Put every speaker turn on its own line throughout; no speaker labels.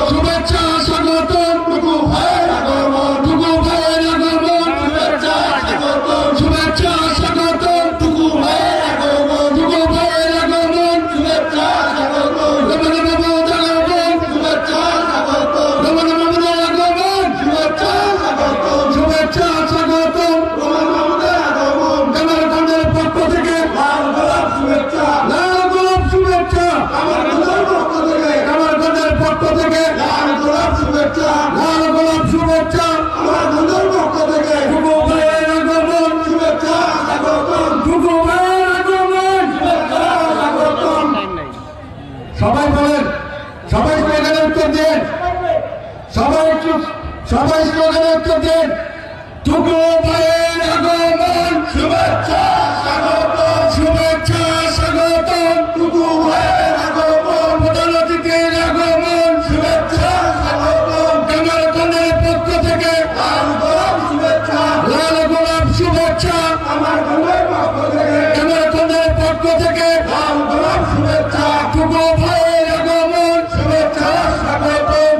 শুভেচ্ছা স্বাগত টুকু ভাইয়ের আগমন টুকু ভাইয়ের আগমন শুভেচ্ছা স্বাগত টুকু ভাইয়ের আগমন টুকু ভাইয়ের আগমন শুভেচ্ছা স্বাগত শুভেচ্ছা স্বাগত শুভেচ্ছা স্বাগত কামারখন্দের পক্ষ থেকে লাল গোলাপ শুভেচ্ছা কামারখন্দের পক্ষ থেকে লাল গোলাপ শুভেচ্ছা কামারখন্দের পক্ষ থেকে টুকু ভাইয়ের আগমন শুভেচ্ছা স্বাগতম টুকু ভাইয়ের আগমন শুভেচ্ছা স্বাগতম সবাই বলেন সবাই স্লোগানের উত্তর দেন সবাই স্লোগানের উত্তর দেন টুকু ভাইয়ের আগমন শুভেচ্ছা স্বাগতম শুভেচ্ছা স্বাগতম টুকু ভাইয়ের আগমন প্রধান অতিথির আগমন শুভেচ্ছা স্বাগতম কামারখন্দের পক্ষ থেকে লাল গোলাপ শুভেচ্ছা কামারখন্দের পক্ষ থেকে লাল গোলাপ শুভেচ্ছা টুকু ভাইয়ের আগমন শুভেচ্ছা স্বাগতম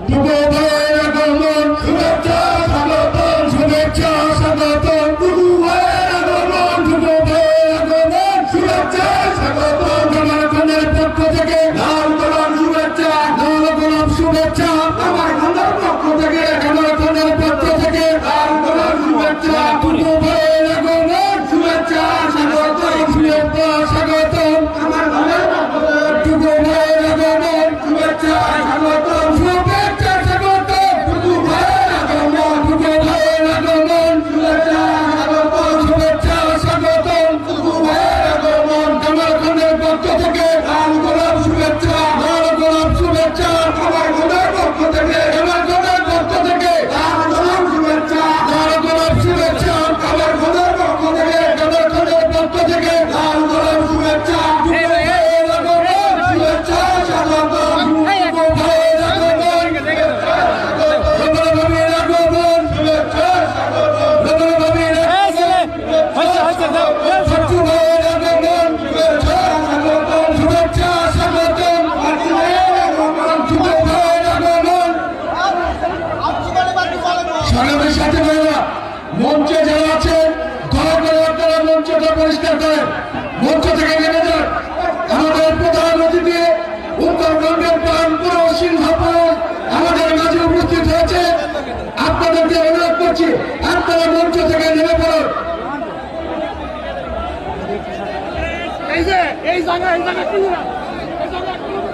টুকু ভাইয়ের আগমন শুভেচ্ছা স্বাগতম শুভেচ্ছা স্বাগতম টুকু ভাইয়ের আগমন শুভেচ্ছা স্বাগতম কামারখন্দের পক্ষ থেকে লাল গোলাপ শুভেচ্ছা কামারখন্দের পক্ষ থেকে লাল গোলাপ শুভেচ্ছা টুকু ভাইয়ের আগমন শুভেচ্ছা স্বাগতম কামারখন্দের পক্ষ থেকে টুকু ভাইয়ের আগমন শুভেচ্ছা স্বাগতম শুভেচ্ছা স্বাগতম টুকু ভাইয়ের আগমন কামারখন্দের পক্ষ থেকে লাল গোলাপ শুভেচ্ছা কামারখন্দের পক্ষ থেকে লাল গোলাপ শুভেচ্ছা কামারখন্দের পক্ষ থেকে লাল গোলাপ শুভেচ্ছা শুভেচ্ছা স্বাগতম মঞ্চে যারা আছেন দয়া করে আপনারা মঞ্চটা পরিষ্কার করেন মঞ্চ থেকে নেমে যান আমাদের প্রধান অতিথি উত্তরবঙ্গের প্রাণপুর সিংহপুর আমাদের মাঝে উপস্থিত হয়েছে আপনাদেরকে অনুরোধ করছি আপনারা মঞ্চ থেকে নেমে পড়ুন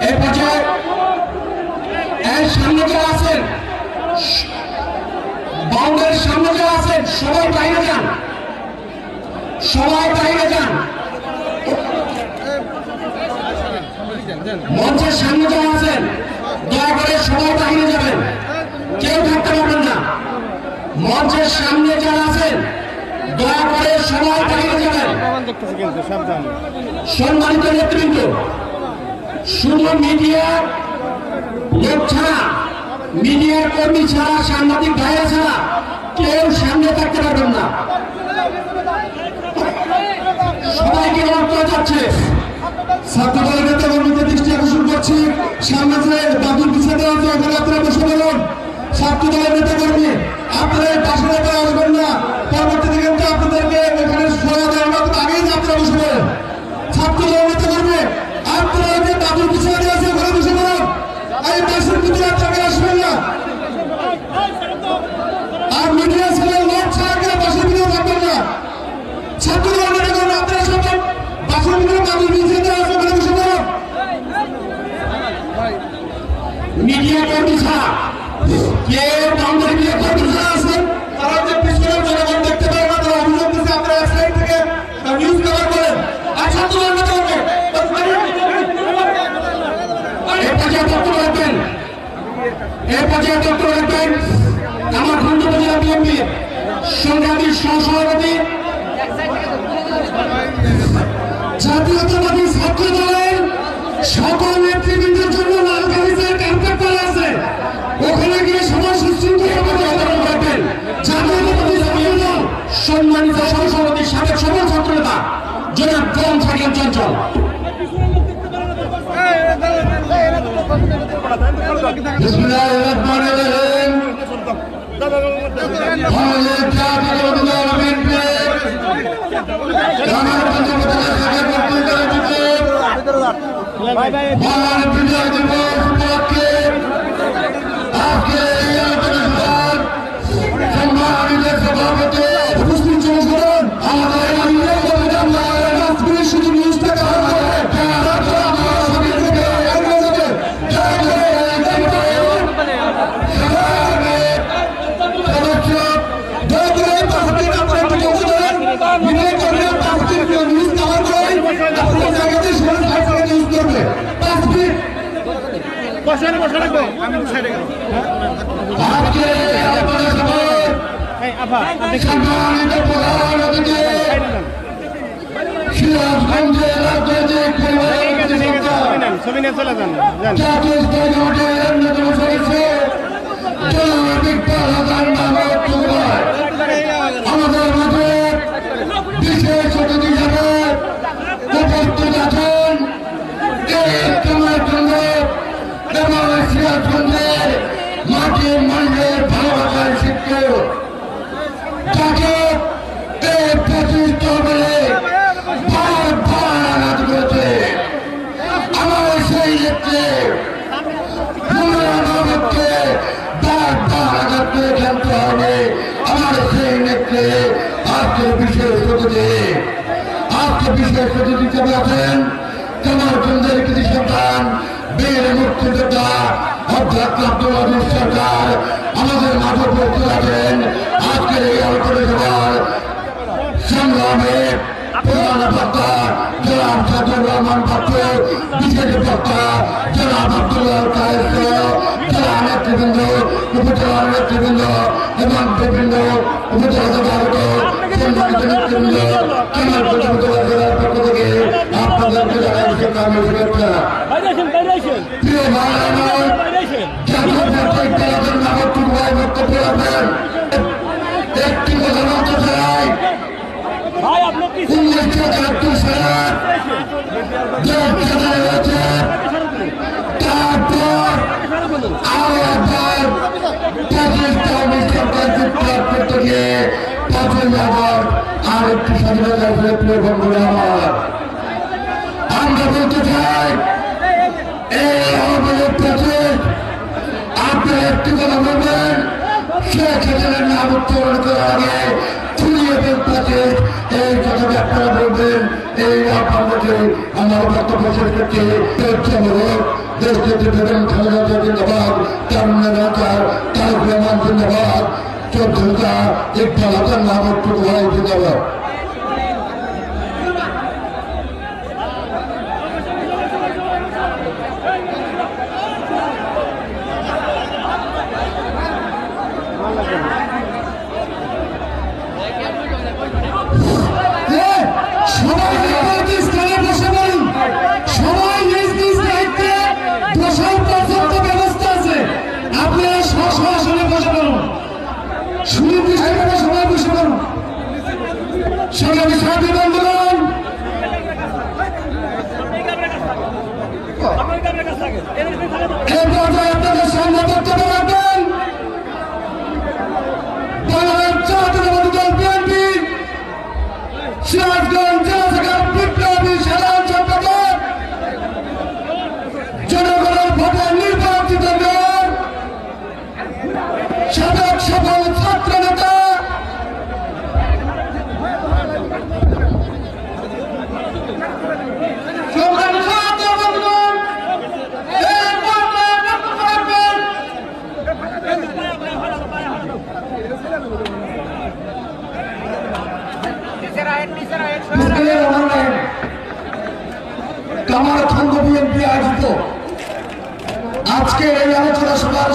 এই পর্যায়ে এর সামনে যারা আছেন বাউন্ডারির সামনে যারা আছেন সবাই বাইরে যান মঞ্চের সামনে যারা আছেন দয়া করে সবাই বাইরে যাবেন কেউ থাকতে পারবেন না মঞ্চের সামনে যারা আছেন দয়া করে সবাই বাইরে যাবেন সম্মানিত নেতৃবৃন্দ শুধু মিডিয়ার লোক ছাড়া মিডিয়ার কর্মী ছাড়া সাংবাদিক ভাইরা ছাড়া কেউ সামনে থাকতে পারবেন না সবাইকে অনুরোধ করা যাচ্ছে ছাত্র দলের নেতা কর্মীদের দৃষ্টি আকর্ষণ করছি সামনে যে বাদুর পিছিয়ে দেওয়া আছে ওখানে আপনারা বসে বলুন ছাত্র দলের নেতা কর্মী আপনারা পাশে নেতা আসবেন না পরবর্তীতে কিন্তু আপনাদেরকে এখানে সরা দেওয়ার মতো আগেই আপনারা বসে বলুন ছাত্র দলের নেতা কর্মী আপনারা যে বাদুর পিছিয়ে দেওয়া আছে ওখানে বসে বলুন এই দেশের ভিতরে আপনাকে আসবেন না আর মিডিয়া ছেলে লোক ছাড়া করে বাসের ভিতরে থাকবেন না ছাত্র দলের নেতা কর্মী আপনারা সবাই বাসের ভিতরে বাদুর পিছিয়ে দেওয়া আছে ওখানে বসে বলুন মিডিয়া কর্মী ছাড়া কেউ বাউন্ডারি মিডিয়া কর্মী ছাড়া আছেন তারা যে পিছনের জনগণ দেখতে পারে না তারা অভিযোগ দিচ্ছে আপনারা এক সাইড থেকে নিউজ কভার করেন আর ছাত্র দলের নেতা কর্মী এই পর্যায়ে বক্তব্য রাখবেন আমার খন্ড উপজেলা বিএনপির সংগ্রামী সহসভাপতি জাতীয়তাবাদী ছাত্র দলের সকল নেতৃবৃন্দের জন্য লাল কালিজের ক্যাম্পের পালা আছে, ওখানে গিয়ে সমাজ সুশৃঙ্খলভাবে অবদান রাখবেন। জাতীয়তাবাদী ছাত্র দল সম্মানিত সহসভাপতি সাবেক সকল ছাত্র নেতা জনাব গম থাকেন চঞ্চল। আমাদের মাঝে বিশেষ অতিথি হিসেবে উপস্থিত আছেন সিরাজগঞ্জের মাটির মন্ডলের ভালোবাসার শিক্ষক তাকে এই প্রতিষ্ঠ বলে আঘাত করেছে। আমার সেই নেত্রে আঘাত করে জানতে হবে। আমার সেই নেত্রে আজকে বিশেষ অতিথি হিসেবে আছেন কামারগঞ্জের কৃতি সন্তান বীর মুক্তিযোদ্ধা অধ্যক্ষ আব্দুল আজিজ সরকার আমাদের মাঝে উপস্থিত আছেন। আজকের এই আলোচনা সভার সংগ্রামে প্রধান বক্তা জনাব সাদুর রহমান পাত্র, বিশেষ বক্তা জনাব আব্দুল্লাহ কায়েস, জেলা নেতৃবৃন্দ, উপজেলার নেতৃবৃন্দ এবং বিভিন্ন উপজেলা থেকে আগত সম্মানিত নেতৃবৃন্দ, কামারগঞ্জ উপজেলা জেলার পক্ষ থেকে আপনাদেরকে জানাই শুভেচ্ছা। প্রিয় ভাই আমার জাতীয় প্রত্যেক দলের নাগরিক ভাই বক্তব্য রাখবেন। একটি কথা বলতে চাই, 1973 সালে দেশ স্বাধীন হয়েছে, তারপর আরো একবার পাকিস্তানি সরকার বিপ্লব করতে গিয়ে 5ই আগস্ট আর একটি স্বাধীনতা প্রিয় বন্ধুরা আমার আমরা বলতে চাই এই আমাদের প্রচেষ্টা আপনারা একটি কথা বলবেন, শেখ হাসিনার নাম উচ্চারণ করার আগে চুলিয়ে ফেলতে এই কথাটা আপনারা বলবেন। এই আপনাদেরকে আমার বক্তব্য শেষ করতে দেশ নেত্রী বেগম খালেদা জিয়া জিন্দাবাদ, তারুণ্য নেতা তারেক রহমান জিন্দাবাদ, চৌধুরীরা ইকবাল হাসান মাহমুদ টুকু ভাই জিন্দাবাদ।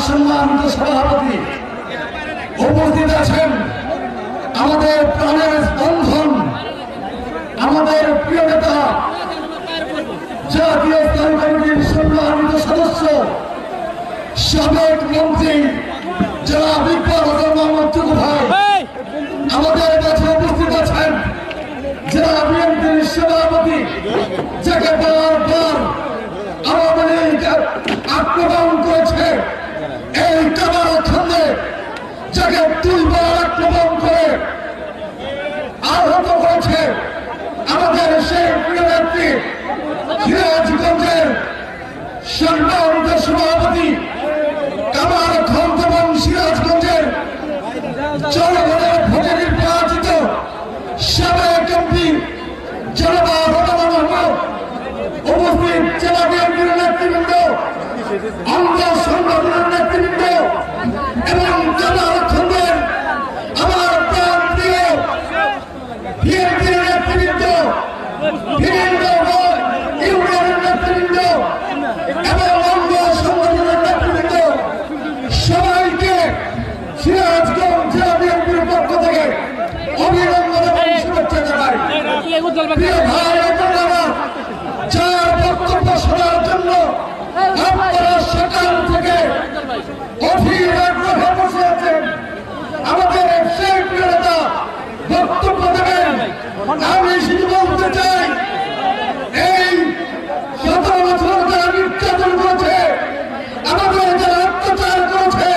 সম্মানিত সভাপতি উপস্থিত আছেন আমাদের প্রাণের স্পন্দন, আমাদের প্রিয় নেতা জাতীয় স্থায়ী কমিটির সম্মানিত সদস্য সাবেক মন্ত্রী জেলা বিপ্লব মোহাম্মদ টুকু ভাই আমাদের কাছে উপস্থিত আছেন, জেলা বিএনপির সভাপতি যাকে বারবার আওয়ামী লীগ আক্রমণ করেছে, এই কামারখন্দে যাকে দুইবার আক্রমণ করে আহত করেছে আমাদের সেই প্রিয় নেত্রী সিরাজগঞ্জের সম্মানিত সভাপতি কামারখন্দ এবং সিরাজগঞ্জের জনগণের ভোটে নির্বাচিত সাবেক এমপি জনতা রহমান আহমদ, উপস্থিত জেলা বিএনপির নেতৃবৃন্দ, অঙ্গ সংগঠনের নেতৃবৃন্দ এবং কামারখন্দের আমার প্রাণ প্রিয় বিএনপির নেতৃবৃন্দ, বিভিন্ন ইউনিয়নের নেতৃবৃন্দ এবং অঙ্গ সংগঠনের নেতৃবৃন্দ, সবাইকে সিরাজগঞ্জ জেলা বিএনপির পক্ষ থেকে অভিনন্দন এবং শুভেচ্ছা জানাই। প্রিয় ভাই আপনারা যার বক্তব্য শোনার জন্য আপনারা সকাল থেকে অধীর আগ্রহে বসে আছেন, আমাদের সেই প্রিয় নেতা বক্তব্য দেবেন। আমি শুধু বলতে চাই, এই 17 বছর যারা নির্যাতন করেছে, আমাদের যারা অত্যাচার করেছে,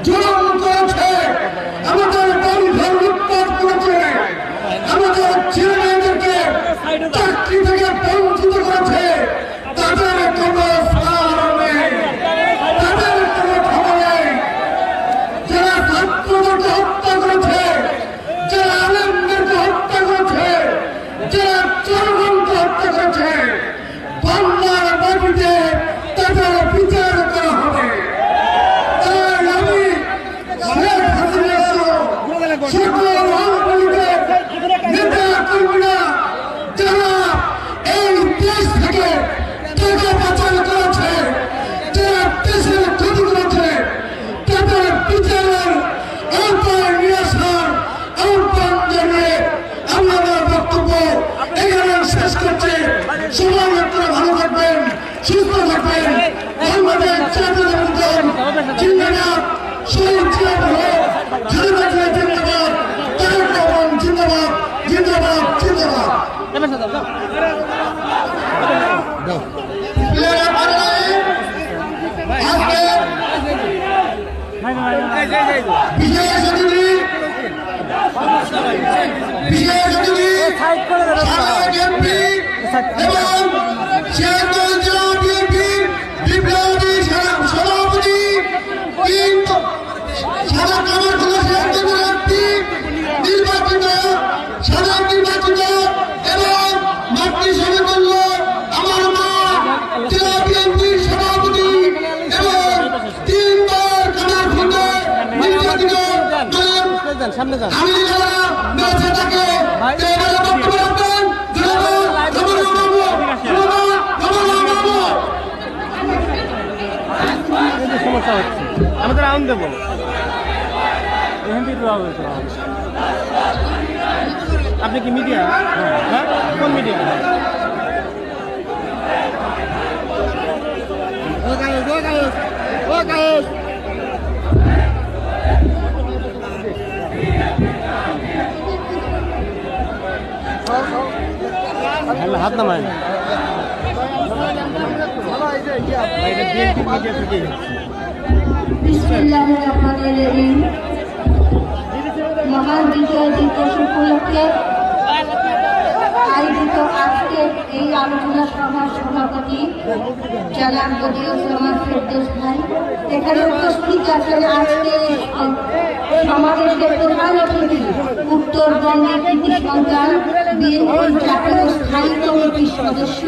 জুলুম করেছে, আমাদের বন্ধন লুটপাট করেছে, আমাদের ছেলে মেয়েদেরকে চাকরি থেকে বঞ্চিত করেছে, তাদের কোনো স্থান নেই, তাদের কোনো ক্ষমা নেই। যারা ছাত্রদেরকে হত্যা করেছে, যারা আলেমদেরকে হত্যা করেছে, যারা জনগণকে হত্যা করেছে, বাংলার মাটিতে তাদের বিচার করা হবে। তাই আমি শেখ হাসিনা সহ সকল আওয়ামী লীগের নেতা কর্মীরা যারা এই দেশ থেকে টাকা পাচার করেছে, যারা দেশের ক্ষতি করেছে, তাদের বিচারের আওতায় নিয়ে আসার আহ্বান জানিয়ে আমি আমার বক্তব্য এখানে শেষ করছি। সবাই আপনারা ভালো থাকবেন, সুস্থ থাকবেন। বাংলাদেশ জাতীয়তাবাদী জিন্দাবাদ, শহীদ জিয়াউর খালেদা জিয়া জিন্দাবাদ, তারেক রহমান জিন্দাবাদ, জিন্দাবাদ, জিন্দাবাদ। বিজয় সমিতি সাবেক এমপি এবং সিরাজগঞ্জ জেলা বিএনপির বিপ্লবী সভাপতি সারা কামারখন্দ সিরাজগঞ্জ নেত্রী নির্বাচিত, সাধারণ নির্বাচিত এবং মাতৃসমতুল্য আমার মা জেলা বিএনপির সভাপতি এবং 3বার কামারখন্দ নির্বাচিত আমি যারা বেঁচে থাকে বক্তব্য রাখবেন।
সমস্যা হচ্ছে আমাদের আউন দেবো আপনি কি মিডিয়া? হ্যাঁ, কোন মিডিয়া? হাত নামায়
মহান বিজয় দিবস উপলক্ষে আয়োজিত আজকে এই আলোচনা সভার সভাপতি জনাব বদিউজ্জামান ফেরদৌস ভাই এখানে উপস্থিত আছেন। আজকে সমাবেশের প্রধান অতিথি উত্তরবঙ্গের কৃতি সন্তান বিএনপির জাতীয় স্থায়ী কমিটির সদস্য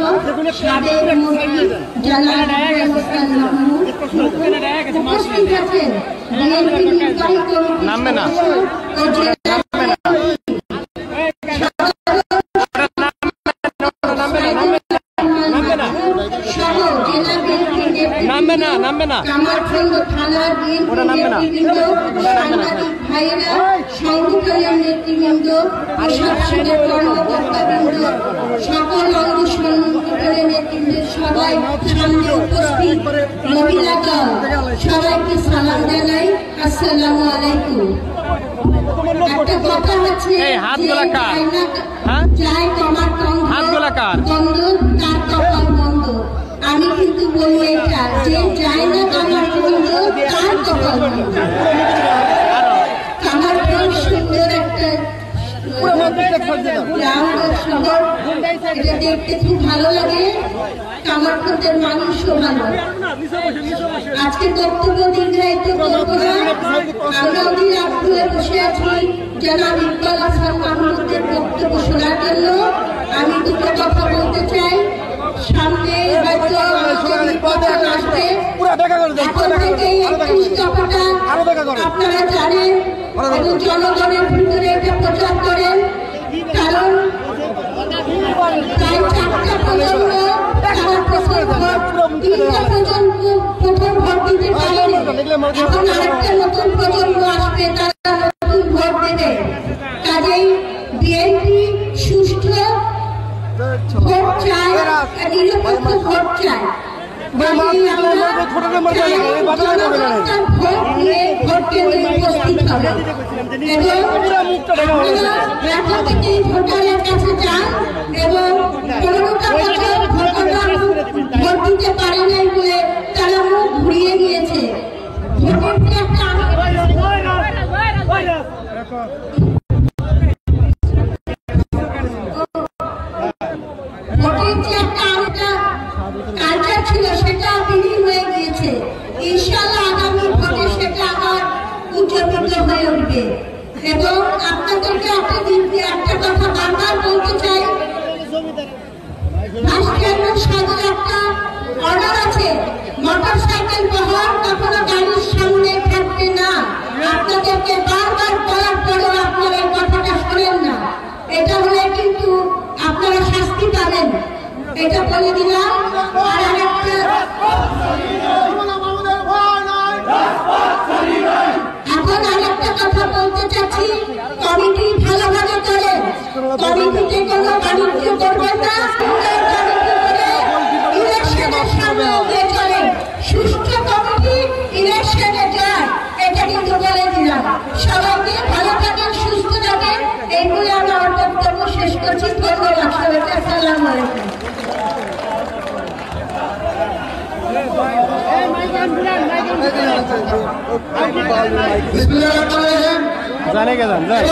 সাবেক মন্ত্রী জনাব হোসেন মাহমুদ, উপস্থিত আছেন বিএনপি নির্বাহী কমিটির সদস্য
নামবে না, নামবে না।
কামারখন্দ থানার
ওটা নামবে না।
নেতৃবৃন্দ, সাংবাদিক ভাইয়েরা, সংগঠনের নেতৃবৃন্দ, প্রশাসনের কর্মকর্তাবৃন্দ, সকল অঙ্গ সংগঠনের নেতৃবৃন্দের সবাই সামনে উপস্থিত মহিলা দল সবাইকে সালাম জানাই। আসসালামু আলাইকুম। একটা কথা হচ্ছে
এই হাতগুলা কার? হ্যাঁ?
যাই তোমার
হাতগুলা কার?
বন্ধ তার কপাল বন্ধ। আমি কিন্তু বলি এটা যে যায় না আমার বন্ধ তার কপাল বন্ধ। আমার খুব সুন্দর একটা গ্রাউন্ড শহর, এটা দেখতে খুব ভালো লাগে। কামারখন্দের মানুষও ভালো। আজকে বক্তব্য দীর্ঘায়িত করবো না, আমরা অধীর আগ্রহে বসে আছি জনাব ইকবাল হাসান মাহমুদের বক্তব্য শোনার জন্য। আমি দুটো কথা বলতে চাই। সামনে হয়তো আমাদের নির্বাচন আসবে, এখন থেকেই 31 দফাটা আপনারা জানেন এবং জনগণের ভিতরে এটা প্রচার করেন। কারণ প্রায় 4টা প্রজন্ম তারা প্রথম ভোট দিতে পারেনি। এখন আরেকটা নতুন প্রজন্ম আসবে, তারা নতুন ভোট দেবে। কাজেই বিএনপি সুষ্ঠু ভোট চায়, নিরপেক্ষ ভোট চায়। ভোট দিয়ে ভোট কেন্দ্রে উপস্থিত হবে এবং থেকে ভোটারের কাছে যান এবং 15টা বছর ভোট দিতে পারে নাই বলে তারা মুখ ঘুরিয়ে নিয়েছে। ভোটের যে একটা কালচার ছিল সেটা বিলীন হয়ে গিয়েছে। ইনশাআল্লাহ আগামী ভোটে সেটা আবার উজ্জীবিত হয়ে উঠবে। এবং আপনাদেরকে একটা কথা বারবার বলতে চাই, ভাইস চেয়ারম্যান সাহেবের একটা অর্ডার আছে, মোটর সাইকেল বহর কখনো গাড়ির সামনে থাকবে না। আপনাদেরকে বারবার বলার পরেও আপনারা এই কথাটা শোনেন না। এটা হলে কিন্তু আপনারা শাস্তি পাবেন, এটা বলে দিলাম। আর আরেকটা এখন আরেকটা কথা বলতে চাচ্ছি, কমিটি ভালোভাবে করেন, কমিটিতে কোনো বাণিজ্য করবেন না, ইলেকশনের সামনে করেন। সুষ্ঠু কমিটি ইলেকশনে যায়, এটা কিন্তু বলে দিলাম। সবাইকে ভালো থাকেন, সুস্থ থাকেন, এইগুলো আমি আমার বক্তব্য শেষ করছি। ধন্যবাদ সবাইকে। আসসালামু আলাইকুম।
জানে কে জান যায়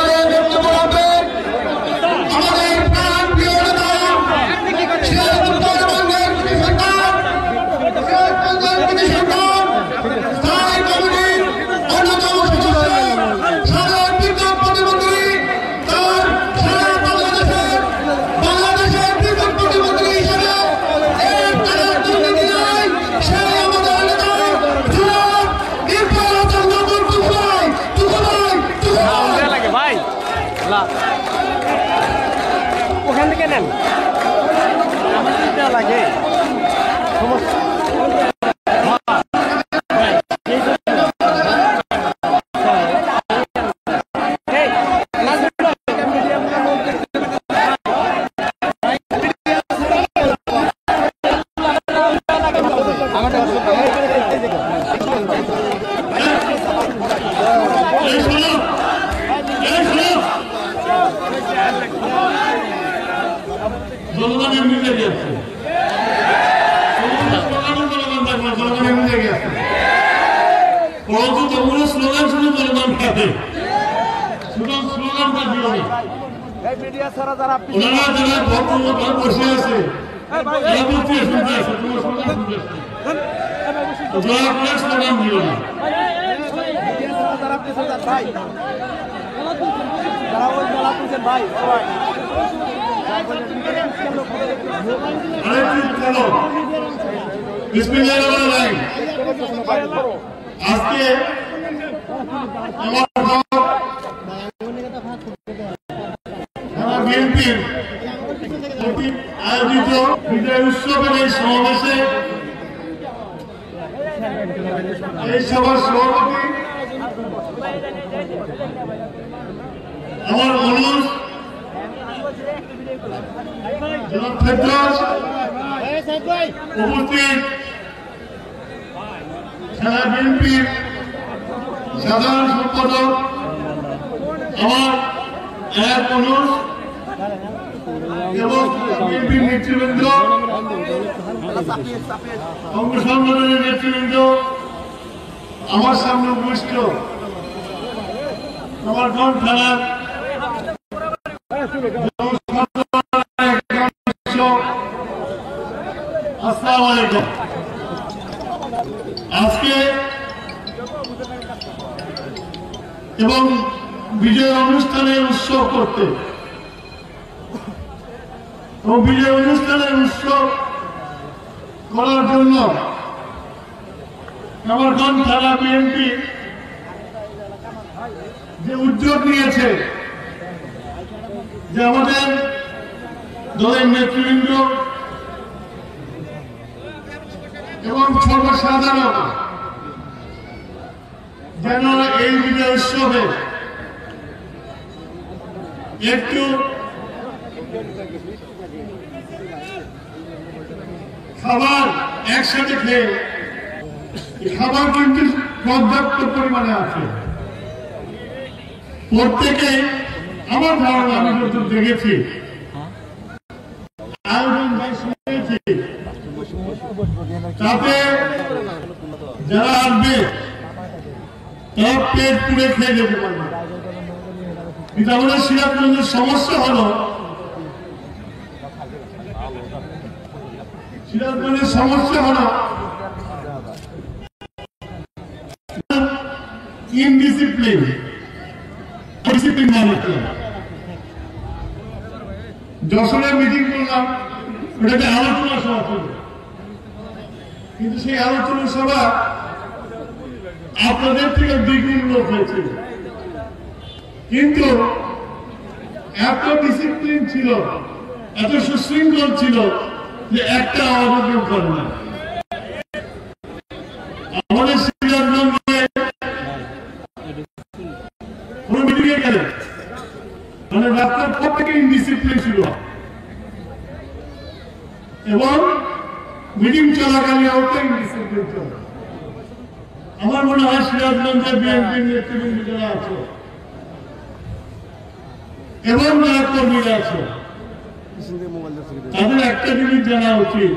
ওখান থেকে নেন, আমার লাগে সমস্যা।
জনগণের মিলে গেছে, জনগণের মিলে গেছে। কোনো স্লোগান শুনে জনগণ খাবে, শুধু স্লোগানটা দিল না। ওনারা যারা ভদ্রলোক বসে আছে তারা বলতে শুনতে আছে, তোমার স্লোগান শুনতে আসছে, দয়া করে স্লোগান দিল না। আজকে বিএনপির আয়োজিত বিজয় উৎসবের এই সমাবেশে এই সভার সভাপতি আমার অনুরোধ জনাব ফেরদৌস উপস্থিত জেলা বিএনপির সাধারণ সম্পাদক আমার এক অনুরোধ এবং বিএনপির নেতৃবৃন্দ অঙ্গ সংগঠনের নেতৃবৃন্দ আমার সামনে উপস্থিত কামারখন্দ থানার আসসালামু আলাইকুম। আজকে এবং বিজয় অনুষ্ঠানের উৎসব করতে এবং বিজয় অনুষ্ঠানের উৎসব করার জন্য কামারখন্দ থানা বিএনপি যে উদ্যোগ নিয়েছে, যে আমাদের দলের নেতৃবৃন্দ এবং সর্বসাধারণ যেন এই বিজয় উৎসবে একটু খাবার একসাথে খেয়ে, খাবার কিন্তু পর্যাপ্ত পরিমাণে আছে প্রত্যেকে, আমার ধারণা আমি যত দেখেছি আয়োজন শুনেছি, তাতে যারা আসবে তারা পেট পুড়ে খেয়ে যেতে পারবে। কিন্তু আমাদের সিরাজগঞ্জের সমস্যা হলো, সিরাজগঞ্জের সমস্যা হলো ইনডিসিপ্লিন, ডিসিপ্লিন মানে যশোরে মিটিং করলাম, ওটাতে আলোচনা সভা ছিল, কিন্তু সেই আলোচনা সভা আপনাদের থেকে দ্বিগুণ লোক হয়েছিল, কিন্তু এত ডিসিপ্লিন ছিল, এত সুশৃঙ্খল ছিল যে একটা আওয়াজ করে না। আমাদের সিরাজগঞ্জে কোনো মিটিংয়ে গেলে মানে রাস্তার পর থেকে ইনডিসিপ্লিন ছিল এবং মিটিং চলাকালীন অবস্থায় ইনডিসিপ্লিন ছিল। আমার মনে হয় সিরাজগঞ্জের বিএনপির নেতৃবৃন্দ যারা আছে এবং যারা কর্মীরা আছে তাদের একটা জিনিস জানা উচিত,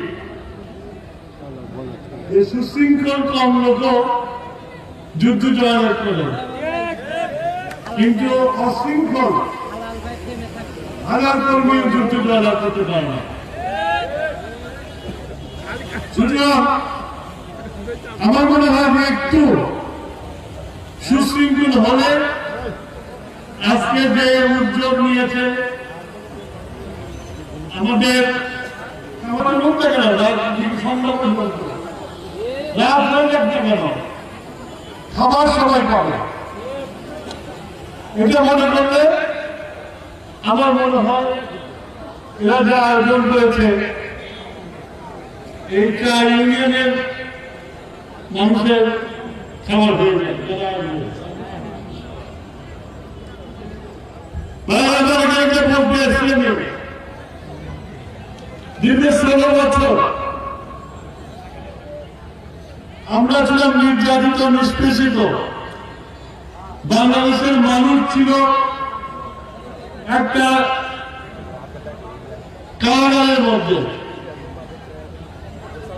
যে সুশৃঙ্খল কম লোক যুদ্ধ জয় করে, কিন্তু অশৃঙ্খল হাজার কর্মী যুদ্ধ জয় করতে পারে না। সুতরাং আমার মনে হয় যে একটু সুশৃঙ্খল হলে আজকে যে উদ্যোগ নিয়েছে আমাদের মুক্ত কেন সম্ভব রাত হয়ে যাচ্ছে কেন, খাবার সবাই পাবে, এটা মনে করলে আমার মনে হয় এরা যা আয়োজন করেছে এইটা ইউনিয়নের মানুষের খাবার হয়ে যায়। দীর্ঘ 16 বছর আমরা ছিলাম নির্যাতিত, নিষ্পেষিত, বাংলাদেশের মানুষ ছিল একটা কারাগারের মধ্যে।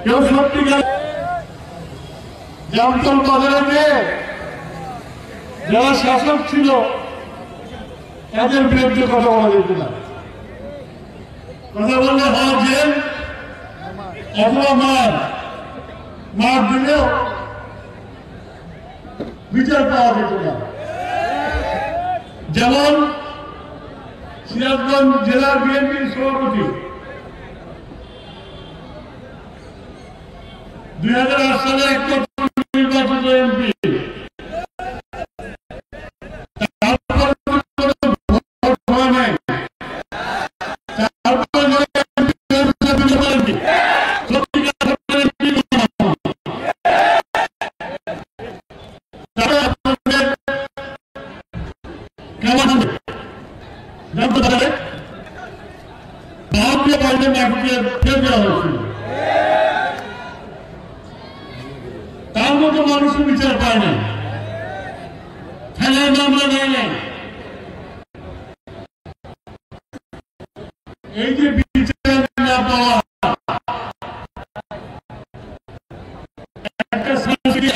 কেউ সত্যিকার জামতল বাজারে যারা শাসক ছিল তাদের বিরুদ্ধে কথা বলা যেত না, কথা বললে হয় জেল অথবা মার দিলেও বিচার পাওয়া যেত না। যেমন সিরাজগঞ্জ জেলার বিএনপির সভাপতি 2008 সালে নির্বাচিত এমপি,
আমার মতো মানুষের বিচার পায় না, থানায় মামলা নেয় নাই। এই যে বিচার না পাওয়া একটা সংস্কৃতি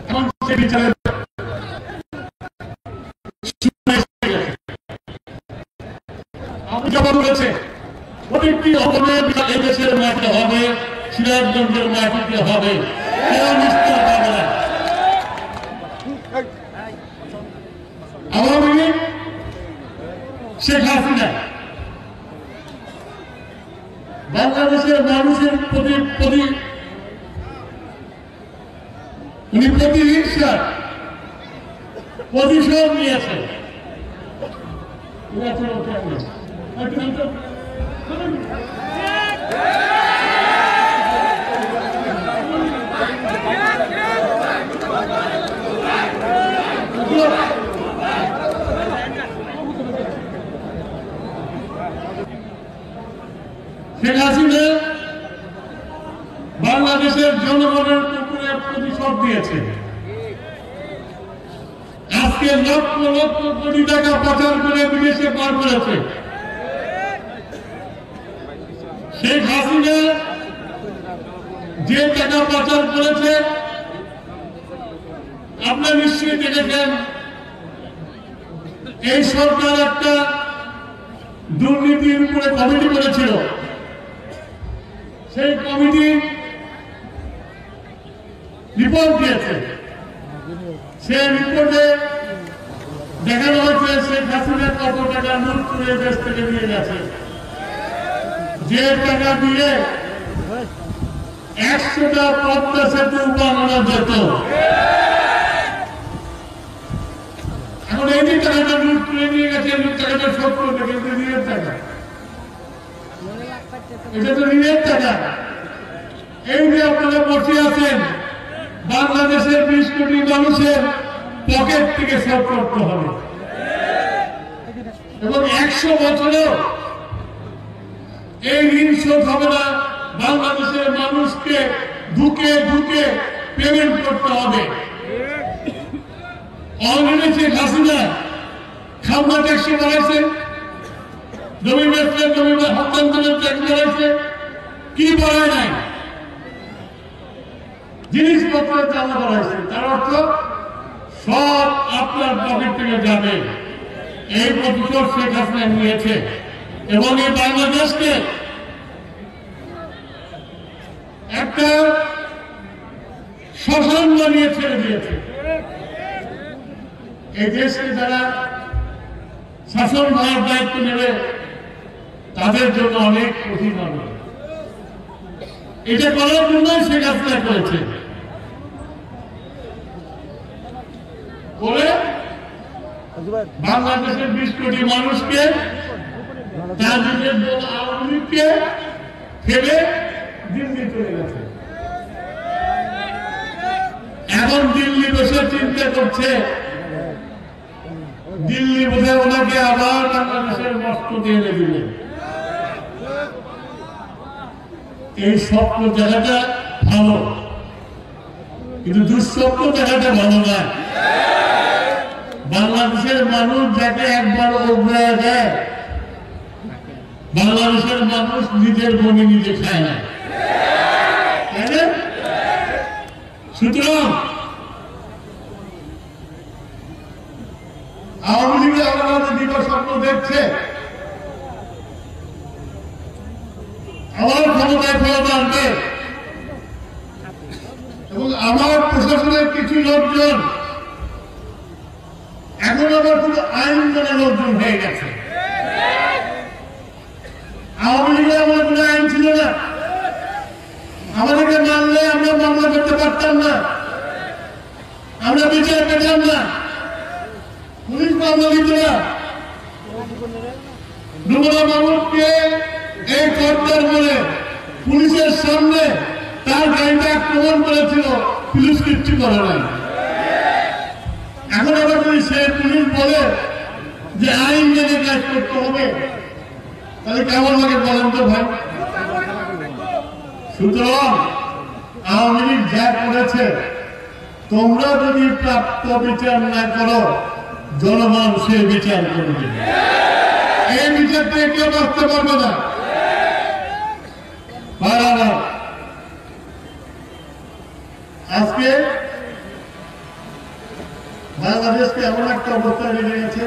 এখন সে বিচারের জবাব রয়েছে প্রতিটি হবে এদেশের মাঠে হবে, সিরাজগঞ্জের মাটিতে হবে, কেউ নিশ্চয় পাবে না। আওয়ামী লীগ শেখ হাসিনা বাংলাদেশের মানুষের প্রতি উনি প্রতিহিংসার প্রতিশোধ নিয়েছে। শেখ হাসিনা বাংলাদেশের জনগণের উপরে প্রতিশোধ দিয়েছে। আজকে লক্ষ লক্ষ কোটি টাকা পাচার করে বিদেশে পার করেছে। শেখ হাসিনা যে টাকা পাচার করেছে আপনারা নিশ্চয়ই দেখেছেন। এই সরকার একটা দুর্নীতির উপরে কমিটি করেছিল। সেই কমিটি রিপোর্ট দিয়েছে। সেই রিপোর্টে দেখানো হয়েছে শেখ হাসিনা কত টাকা লুট করে দেশ থেকে নিয়ে গেছে। যে টাকা দিয়ে 100টা পদ্মা সেতু বানানো যেত, এখন এই যে টাকাটা লুট করে নিয়ে গেছে, টাকাটা 70 টাকা, কিন্তু ঋণের টাকা, এটা তো ঋণের টাকা। এই যে আপনারা বসে আছেন, বাংলাদেশের 20 কোটি মানুষের পকেট থেকে শোধ করতে হবে এবং 100 বছরেও এই ঋণ শোধ হবে না। বাংলাদেশের মানুষকে ঢুকে ঢুকে পেমেন্ট করতে হবে। অলরেডি শেখ হাসিনা খাজনা ট্যাক্স বাড়াইছে, জমি বেচলে জমি হস্তান্তরের ট্যাক্স বাড়াইছে, কি বাড়ায় নাই? জিনিসপত্রের দাম বাড়াইছে। তার অর্থ সব আপনার পকেট থেকে যাবে। এই প্রতিশোধ শেখ হাসিনা নিয়েছে এবং এই বাংলাদেশকে একটা শ্মশান বানিয়ে ছেড়ে দিয়েছে। এই দেশকে যারা শাসন ভার দায়িত্ব নেবে তাদের জন্য অনেক কঠিন হবে। এটা করার জন্যই শেখ হাসিনা করেছে। করে বাংলাদেশের 20 কোটি মানুষকে, তার নিজের দল আওয়ামী লীগকে ফেলে দিল্লি চলে গেছে। এখন দিল্লি বসে চিন্তা করছে দিল্লি বোধহয় ওনাকে আবার বাংলাদেশের বস্ত্র দিয়ে দিবে। এই স্বপ্ন জায়গাটা ভালো, কিন্তু দুঃস্বপ্ন জায়গাটা ভালো না। বাংলাদেশের মানুষ যাকে একবার অগ্রায় দেয়, বাংলাদেশের মানুষ নিজের বনে নিজে খায় না, তাই না? সুতরাং আওয়ামী লীগ আমাদের দিবা স্বপ্ন দেখছে, আমার ক্ষমতায় ফেরত আসবে এবং আমার প্রশাসনের কিছু লোকজন এখন আবার শুধু আইন মানে লোকজন হয়ে গেছে। আওয়ামী লীগে আমার কোনো আইন ছিল না, আমাদেরকে মানলে আমরা মামলা করতে পারতাম না, আমরা বিচার পেতাম না, পুলিশ মামলা দিত না। ডুমরা মামুদকে এই কর্তার বলে পুলিশের সামনে তার গাড়িটা আক্রমণ করেছিল, পুলিশ কিচ্ছু করে নাই। এখন আবার যদি সে পুলিশ বলে যে আইন মেনে কাজ করতে হবে, তাহলে কেমন লাগে বলেন তো ভাই? সুতরাং আওয়ামী লীগ যা করেছে, তোমরা যদি প্রাপ্ত বিচার না করো, জনগণ সে বিচার করবে। এই বিচার থেকে কেউ বাঁচতে পারবে না। আজকে বাংলাদেশকে এমন একটা অবস্থায় রেখে গেছে,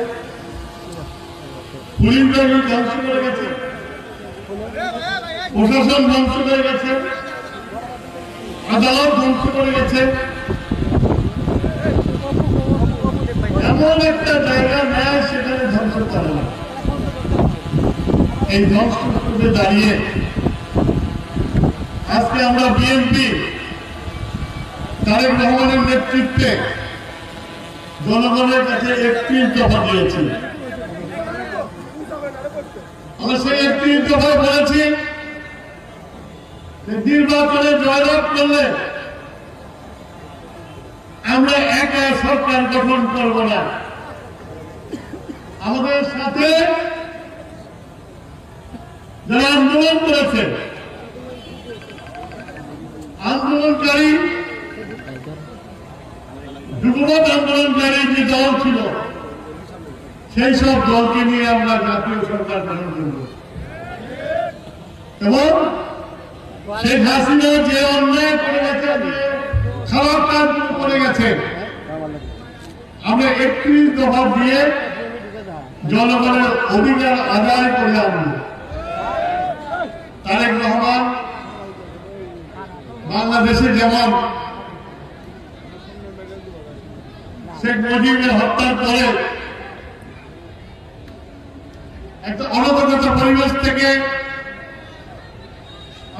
পুলিশ বাহিনী ধ্বংস করে গেছে, প্রশাসন ধ্বংস করে গেছে, আদালত ধ্বংস করে গেছে। এমন একটা জায়গা নেয় সেখানে ধ্বংস করে না। এই ধ্বংস করে দাঁড়িয়ে আজকে আমরা বিএনপি তারেক রহমানের নেতৃত্বে জনগণের কাছে 31 দফা দিয়েছি। আমরা সেই 31 দফায় বলেছি নির্বাচনে জয়লাভ করলে আমরা একা সরকার গঠন করব না, আমাদের সাথে যারা আন্দোলন করেছে, আন্দোলনকারী যুবক আন্দোলনকারী যে দল ছিল, সেই সব দলকে নিয়ে আমরা জাতীয় সরকার গঠন করব। এবং শেখ হাসিনা যে অন্যায় করে গেছে, খারাপ কাজ করে গেছে, আমরা 31 দফা দিয়ে জনগণের অধিকার আদায় করে আনব। তারেক রহমান বাংলাদেশে যেমন শেখ মুজিবের হত্যার পরে একটা অনবগত পরিবেশ থেকে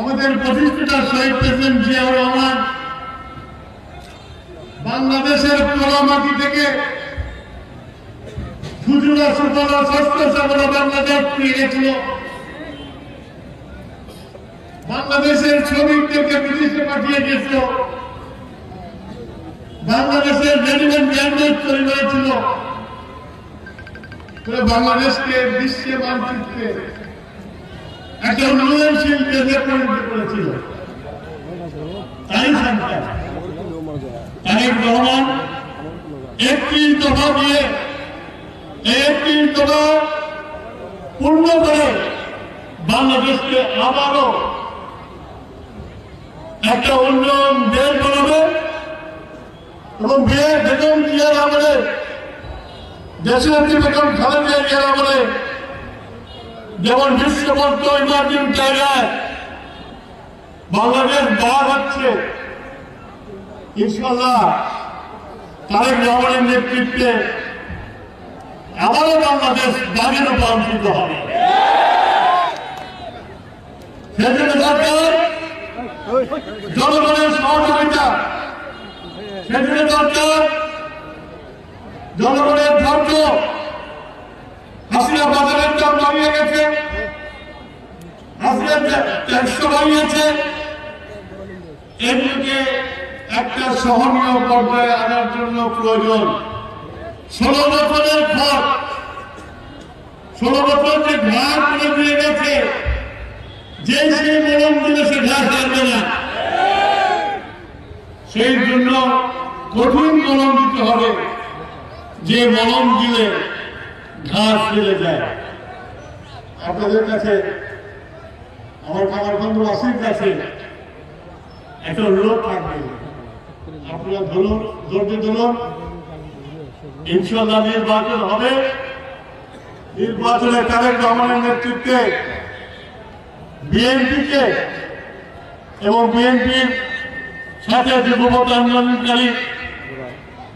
আমাদের প্রতিষ্ঠাতা শহীদ প্রেসিডেন্ট জিয়াউর রহমান বাংলাদেশের পোড়ামাটি থেকে সুজলা সুফলা স্বাস্থ্য সেবা বাংলাদেশ পেয়ে গেছিল। বাংলাদেশের শ্রমিকদেরকে বিদেশে পাঠিয়ে গেছিল। বাংলাদেশের রেডিমেড গ্যান্ডেজ তৈরি হয়েছিল। বাংলাদেশকে বিশ্বে মানচিত্রে একটা উন্নয়নশীল দেশে পরিণত করেছিল। তাই সরকার তারেক রহমান 31 দফা দিয়ে 31 দফা পূর্ণ করে বাংলাদেশকে আবারও একটা উন্নয়ন দেশ বানাবে এবং বেগম জিয়ার আমলে, দেশনেত্রী বেগম খালেদা জিয়ার আমলে যেমন বিশ্ববর্ত ইমার্জিং জায়গায় বাংলাদেশ বার হচ্ছে, ইনশাআল্লাহ তারেক রহমানের নেতৃত্বে আবারও বাংলাদেশ দাবির রূপান্তরিত হবে। সেজন্য দরকার জনগণের সহযোগিতা, সেজন্য দরকার জনগণের ধৈর্য। হাসিনা বাজারের দাম বাড়িয়ে গেছে, হাসিনা ট্যাক্স বাড়িয়েছে, এগুলোকে একটা সহনীয় পর্যায়ে আনার জন্য প্রয়োজন 16 বছরের পর 16 বছর যে ঘাট করে দিয়ে গেছে, যে সেই মলম দিলে সে ঘাস আসবে না। সেই জন্য কঠিন মলম দিতে হবে, যে মলম দিলে ঘাস ফেলে যায়। আপনাদের কাছে, আমার বন্ধুবাসীর কাছে একটা অনুরোধ থাকবে, আপনারা ধরুন, ধৈর্য ধরুন, ইনশাআল্লাহ নির্বাচন হবে। নির্বাচনে তারেক রহমানের নেতৃত্বে বিএনপিকে এবং বিএনপির সাথে যুবপথ আন্দোলনকারী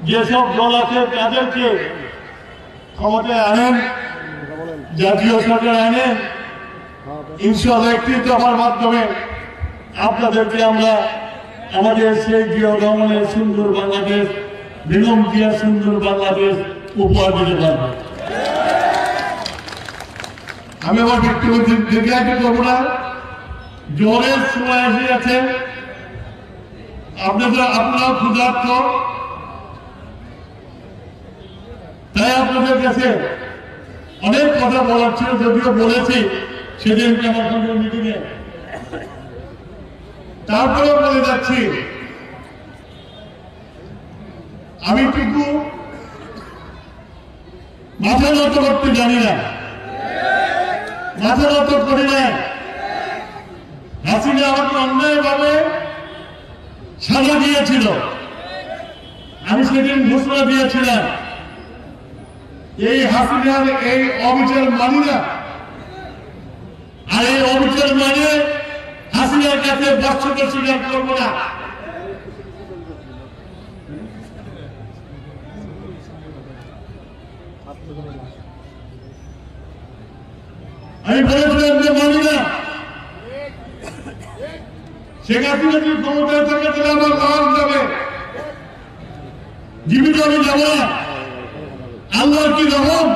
যেসব দল আছে তাদেরকে ক্ষমতায় আনেন, জাতীয় সরকার আনেন। ইনশাআল্লাহ 31 দফার মাধ্যমে আপনাদেরকে আমরা আমাদের সেই জিয়াউর রহমানের সুন্দর বাংলাদেশ, বেগম জিয়ার সুন্দর বাংলাদেশ উপহার দিতে পারবো। আমি আমার ব্যক্তিগত দীর্ঘায়িত করবো না, জ্বরের সময় এসে গেছে, আপনারাও ক্ষুধার্ত, তাই আপনাদের কাছে অনেক কথা বলার ছিল, যদিও বলেছি সেদিনকে আমার সঙ্গে মিটিংয়ে। তারপরেও বলে যাচ্ছি, আমি কিন্তু মাথা নত করতে জানি না, মাথা নত করি না। হাসিনা আমাকে অন্যায়ভাবে সাজা দিয়েছিল, আমি সেদিন ঘোষণা দিয়েছিলাম এই হাসিনার এই অবিচার মানি না, আর এই অবিচার মানে হাসিনার কাছে বর্ষকে স্বীকার করব না। আমি বলেছিলাম যে মানি না। শেখ হাসিনা যদি ক্ষমতায় থাকে তাহলে আমার লাশ যাবে, জীবিত আমি যাব না। আল্লাহর কি রহম,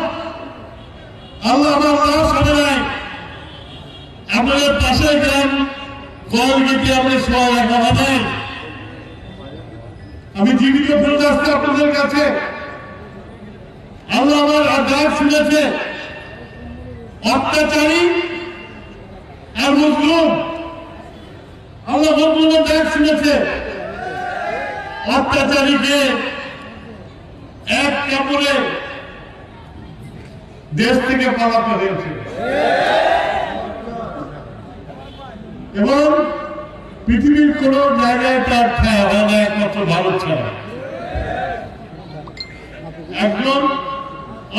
আল্লাহ আমার লাশ আনে নাই। আপনাদের পাশে গ্রাম কলগিতে আমরা সবাই রাখা নাই। আমি জীবিত ফেরত আসছি আপনাদের কাছে। আল্লাহ আমার ডাক শুনেছে, অত্যাচারী আর মজলুম। আল্লাহ মজলুমের ডাক শুনেছে, অত্যাচারীকে এক কাপড়ে দেশ থেকে পালাতে হয়েছে এবং পৃথিবীর কোন জায়গায় তার ঠাঁই হয় না একমাত্র ভারত ছাড়া। একজন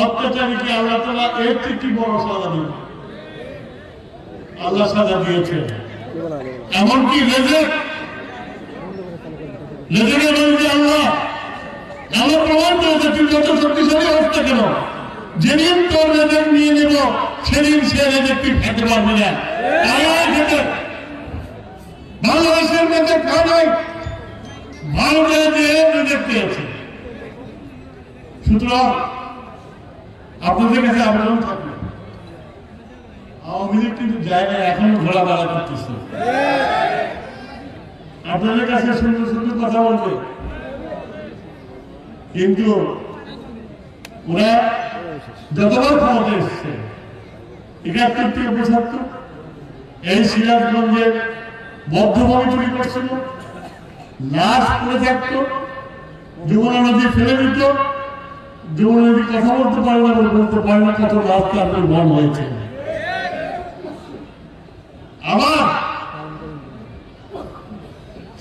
অত্যাচারীকে আল্লাহ তাআলা এর থেকে কি বড় সাজা দিন, আল্লাহ সাজা দিয়েছে। এমনকি লেজেকের বলছে আল্লাহ প্রমাণ করেছে, তুই যত শক্তিশালী হোস না কেন, যেদিন তোর লেজেক নিয়ে নেব সেদিন সে লেজেক তুই খেতে পারবি না। খেতে বাংলাদেশের মধ্যে খাওয়াই ভারতের যে লেজেক পেয়েছে। সুতরাং আপনাদের কাছে আবেদন থাকবে, আওয়ামী লীগ কিন্তু জায়গায় এখনো ঘোরাফেরা করতেছে। আপনাদের কাছে সুন্দর সুন্দর কথা বলবে, কিন্তু ওরা যতবার ক্ষমতা এসছে ৭১ থেকে ৭৫ এই সিরাজগঞ্জের বদ্ধভূমি তৈরি করছিল, লাশ পড়ে থাকত, যমুনা নদী ফেলে দিত, যমুনা নদী কথা বলতে পারে না, বলতে পারে না, কত রাস্তা আপনার বন হয়েছে। আবার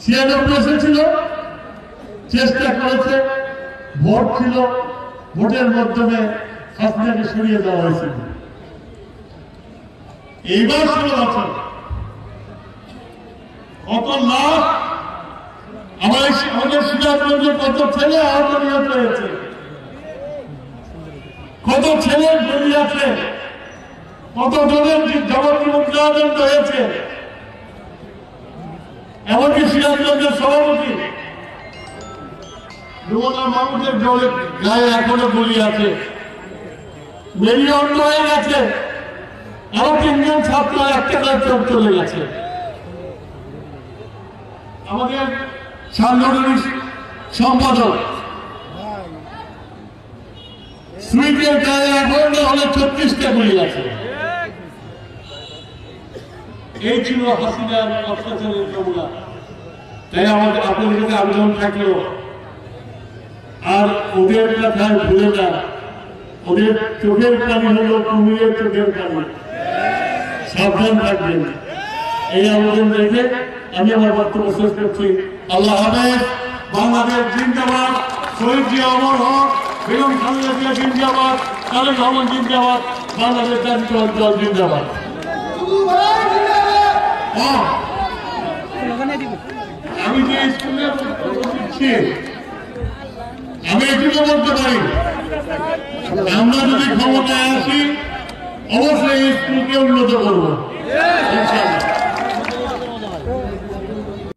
৯৬ এসেছিল, চেষ্টা করেছে, ভোট ছিল, ভোটের মাধ্যমে হাসিনাকে সরিয়ে দেওয়া হয়েছিল। এইবার ১৬ বছর কত লাখ আমাদের সিরাজগঞ্জে কত ছেলে আহত নিহত হয়েছে, কত ছেলে গুলি আছে, কত জনের যাবজ্জীবন কারাদণ্ড হয়েছে। এমনকি সিরাজগঞ্জের সভাপতি যমুনা মানুষের জলে গায়ে এখনো গুলি আছে, মেরিয়ে অন্য হয়ে গেছে। আরো ৩ জন ছাত্র একটা করে চোখ চলে গেছে। আমাদের সাংগঠনিক সম্পাদক সুইটের গায়ে এখনো হলে ৩৬টা গুলি আছে। এই ছিল হাসিনার অত্যাচারের নমুনা। তাই আমাদের আপনাদের কাছে আবেদন থাকলো, আর ওদের কথায় ভুলে না, ওদের চোখের পানি হলো কুমিরের চোখের পানি, সাবধান থাকবেন। এই আবেদন রেখে আমি আমার বক্তব্য শেষ করছি। আল্লাহ হাফেজ। বাংলাদেশ জিন্দাবাদ, শহীদ জিয়া অমর হক, বেগম খালেদা জিয়া জিন্দাবাদ, তারেক রহমান জিন্দাবাদ, বাংলাদেশ জাতীয় দল জিন্দাবাদ। আমি যে স্কুলে দিচ্ছি, আমি এটুকু বলতে পারি, আমরা যদি ক্ষমতায় আসি অবশ্যই স্কুলকে উন্নত করবো।